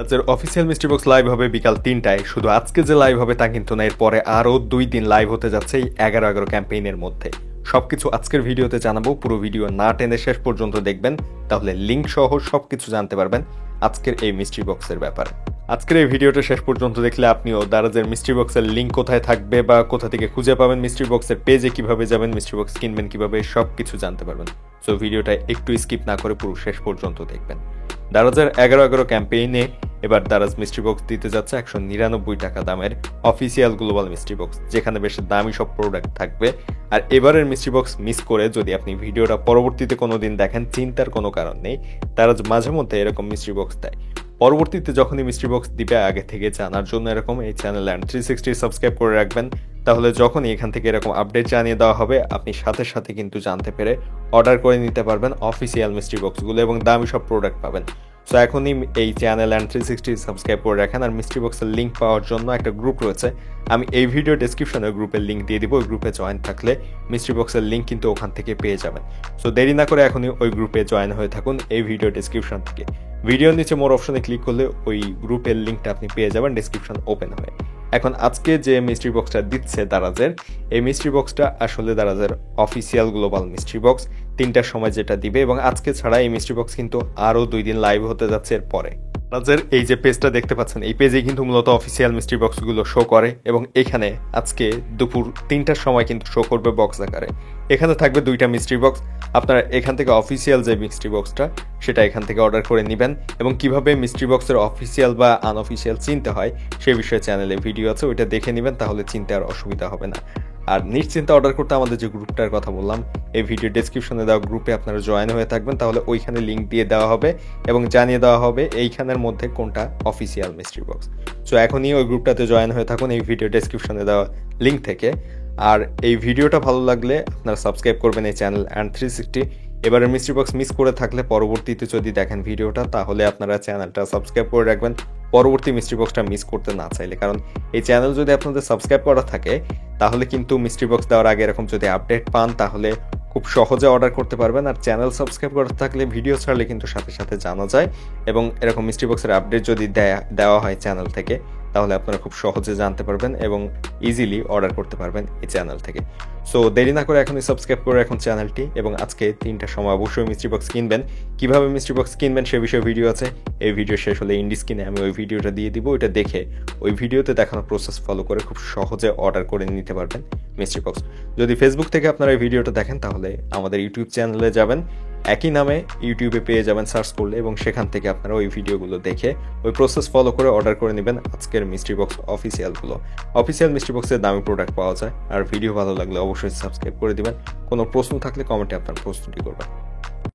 আজকের official mystery box live হবে বিকাল ৩টায়। শুধু আজকে যে লাইভ হবে তা কিন্তু না, এরপরে আরও ২ দিন লাইভ হতে যাচ্ছে এই ১১/১১ ক্যাম্পেইনের মধ্যে। সবকিছু আজকের ভিডিওতে জানাবো, পুরো ভিডিও না টেনে শেষ পর্যন্ত দেখবেন, তাহলে লিঙ্ক সহ সবকিছু জানতে পারবেন আজকের এই মিস্ট্রি বক্সের ব্যাপারে। আজকের এই ভিডিওটা শেষ পর্যন্ত দেখলে আপনিও দারাজের মিস্ট্রি বক্সের লিঙ্ক কোথায় থাকবে বা কোথা থেকে খুঁজে পাবেন, মিস্ট্রি বক্সের পেজে কিভাবে যাবেন, মিস্ট্রি বক্স কিনবেন কিভাবে, সবকিছু জানতে পারবেন। সো ভিডিওটা একটু স্কিপ না করে পুরো শেষ পর্যন্ত দেখবেন। দারাজের ১১/১১ ক্যাম্পেইনে এবার দারাজ মিস্ট্রি বক্স দিতে যাচ্ছে ১৯৯ টাকা দামের অফিসিয়াল গ্লোবাল মিস্ট্রি বক্স, যেখানে বেশ দামি সব প্রোডাক্ট থাকবে। আর এবারের মিস্ট্রি বক্স মিস করে যদি আপনি ভিডিওটা পরবর্তীতে কোনোদিন দেখেন, চিন্তার কোনো কারণ নেই, দারাজ মাঝে মধ্যে এরকম মিস্ট্রি বক্স দেয়। পরবর্তীতে যখনই মিস্ট্রি বক্স দিবে আগে থেকে জানার জন্য এরকম এই চ্যানেল অ্যান্ড 360 সাবস্ক্রাইব করে রাখবেন, তাহলে যখনই এখান থেকে এরকম আপডেট জানিয়ে দেওয়া হবে আপনি সাথে সাথে কিন্তু জানতে পেরে অর্ডার করে নিতে পারবেন অফিসিয়াল মিস্ট্রি বক্সগুলো এবং দামি সব প্রোডাক্ট পাবেন। সো এখনই এই চ্যানেল অ্যান্ড 360 সাবস্ক্রাইব করে রাখেন। আর মিস্ট্রি বক্সের লিঙ্ক পাওয়ার জন্য একটা গ্রুপ রয়েছে, আমি এই ভিডিও ডেসক্রিপশনে গ্রুপের লিঙ্ক দিয়ে দিব। ওই গ্রুপে জয়েন থাকলে মিস্ট্রি বক্সের লিঙ্ক কিন্তু ওখান থেকে পেয়ে যাবেন। সো দেরি না করে এখনই ওই গ্রুপে জয়েন হয়ে থাকুন এই ভিডিও ডেসক্রিপশন থেকে। ভিডিওর নিচে মোর অপশনে ক্লিক করলে ওই গ্রুপের লিঙ্কটা আপনি পেয়ে যাবেন ডেসক্রিপশন ওপেন হয়ে। এখন আজকে যে মিস্ট্রি বক্সটা দিচ্ছে দারাজের, এই মিস্ট্রি বক্সটা আসলে দারাজের অফিসিয়াল গ্লোবাল মিস্ট্রি বক্স ৩টার সময় যেটা দিবে, এবং আজকে ছাড়া এই মিস্ট্রি বক্স কিন্তু আরও ২ দিন লাইভ হতে যাচ্ছে এর পরে। দারাজের এই যে পেজটা দেখতে পাচ্ছেন, এই পেজে কিন্তু মূলত অফিসিয়াল মিস্ট্রি বক্সগুলো শো করে, এবং এখানে আজকে দুপুর ৩টার সময় কিন্তু শো করবে বক্স আকারে। এখানে থাকবে 2টা মিস্ট্রি বক্স। আপনারা এখান থেকে অফিসিয়াল যে মিস্ট্রি বক্সটা সেটা এখান থেকে অর্ডার করে নেবেন, এবং কিভাবে মিস্ট্রি বক্সের অফিসিয়াল বা আনঅফিসিয়াল চিনতে হয় সে বিষয়ে চ্যানেলে ভিডিও আছে, ওইটা দেখে নেবেন, তাহলে চিনতে আর অসুবিধা হবে না। আর নিশ্চিন্তে অর্ডার করতে আমাদের যে গ্রুপটার কথা বললাম, এই ভিডিও ডেসক্রিপশনে দেওয়া গ্রুপে আপনারা জয়েন হয়ে থাকবেন, তাহলে ওইখানে লিঙ্ক দিয়ে দেওয়া হবে এবং জানিয়ে দেওয়া হবে এইখানের মধ্যে কোনটা অফিসিয়াল মিস্ট্রি বক্স। সো এখনই ওই গ্রুপটাতে জয়েন হয়ে থাকুন এই ভিডিও ডেসক্রিপশনে দেওয়া লিঙ্ক থেকে। আর এই ভিডিওটা ভালো লাগলে আপনারা সাবস্ক্রাইব করবেন এই চ্যানেল অ্যান্ড 360। এবারে মিস্ট্রি বক্স মিস করে থাকলে পরবর্তীতে যদি দেখেন ভিডিওটা, তাহলে আপনারা চ্যানেলটা সাবস্ক্রাইব করে রাখবেন পরবর্তী মিস্ট্রি বক্সটা মিস করতে না চাইলে। কারণ এই চ্যানেল যদি আপনাদের সাবস্ক্রাইব করা থাকে, তাহলে কিন্তু মিস্ট্রি বক্স দেওয়ার আগে এরকম যদি আপডেট পান তাহলে খুব সহজে অর্ডার করতে পারবেন। আর চ্যানেল সাবস্ক্রাইব করা থাকলে ভিডিও ছাড়লে কিন্তু সাথে সাথে জানা যায়, এবং এরকম মিস্ট্রি বক্সের আপডেট যদি দেওয়া হয় চ্যানেল থেকে, তাহলে আপনারা খুব সহজে জানতে পারবেন এবং ইজিলি অর্ডার করতে পারবেন এই চ্যানেল থেকে। সো দেরি না করে এখনই সাবস্ক্রাইব করে রাখুন চ্যানেলটি, এবং আজকে ৩টার সময় অবশ্যই মিস্ট্রি বক্স কিনবেন। কিভাবে মিস্ট্রি বক্স কিনবেন সে বিষয়ে ভিডিও আছে, এই ভিডিও শেষ হলে ইন্ডি স্ক্রিনে আমি ওই ভিডিওটা দিয়ে দিব, ওইটা দেখে ওই ভিডিওতে দেখানো প্রসেস ফলো করে খুব সহজে অর্ডার করে নিতে পারবেন মিস্ট্রি বক্স। যদি ফেসবুক থেকে আপনারা এই ভিডিওটা দেখেন, তাহলে আমাদের ইউটিউব চ্যানেলে যাবেন, একই নামে ইউটিউবে পেয়ে যাবেন সার্চ করলে, এবং সেখান থেকে আপনারা ওই ভিডিওগুলো দেখে ওই প্রসেস ফলো করে অর্ডার করে নেবেন আজকের মিস্ট্রি বক্স অফিসিয়ালগুলো। অফিসিয়াল মিস্ট্রি বক্সের দামি প্রোডাক্ট পাওয়া যায়। আর ভিডিও ভালো লাগলে অবশ্যই সাবস্ক্রাইব করে দিবেন। কোনো প্রশ্ন থাকলে কমেন্টে আপনার প্রশ্নটি করবেন।